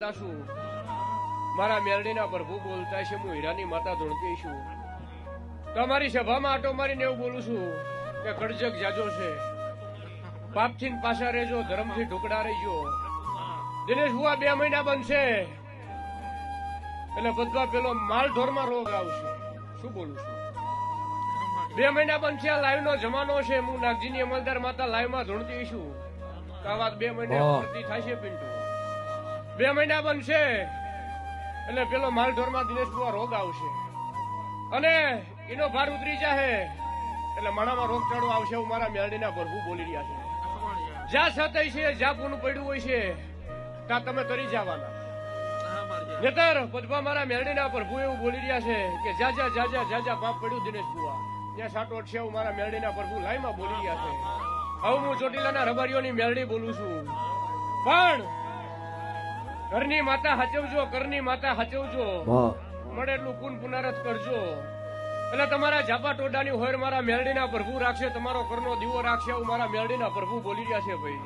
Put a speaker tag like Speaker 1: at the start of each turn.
Speaker 1: છું મારા મેરડીના પ્રભુ બોલતા છે, હું હીરાની માતા ધૂણતી છું. તમારી સભામાં આટો મારીને એવું બોલું છું કે કડજક જાજો છે, પાપથી પાછા રહેજો, ધર્મથી ઢોકડા રહીજો. દિનેશ બુઆ 2 મહિના બનશે એટલે બધા પેલો માલ ઢોરમાં રોગ આવશે. શું બોલું છું? 2 મહિના બનશે. આ લાઈવ નો જમાનો છે. હું નાગજીની અમલદાર માતા લાઈવ માં ધૂણતી છું. આ વાત 2 મહિને પૂર્તિ થશે. પિન્ટુ 2 મહિના બનશે એટલે પેલો માલઢોરમાં દિનેશ બુઆ રોગ આવશે અને એનો ભાર ઉતરી જાહે એટલે માણામાં રોગચાળો આવશે. હું મારા મેરડીના પ્રભુ બોલી રહ્યા છે. જ્યાં સતાય છે, જ્યાં પૂનું પડ્યું હોય છે ત્યાં તમે તરી જવાના. નેતર પદભા મારા મેરડીના પ્રભુ એવું બોલી રહ્યા છે કે જ્યાં પાપ પડ્યું દિનેશ બુઆ ત્યાં સાટો છે. હું મારા મેરડીના પ્રભુ લાઈમાં બોલી રહ્યા છે. હવે હું ચોટીલાના રબારીઓની મેરડી બોલું છું. પણ ઘરની માતા હાચવજો, ઘરની માતા હાચવજો, મળે એટલું પૂન પુનરત કરજો. એટલે તમારા ઝાપા ટોડાની હોર મારા મેરડીના પ્રભુ રાખશે, તમારો ઘરનો દીવો રાખશે. હું મારા મેરડીના પ્રભુ બોલી રહ્યા છે ભાઈ.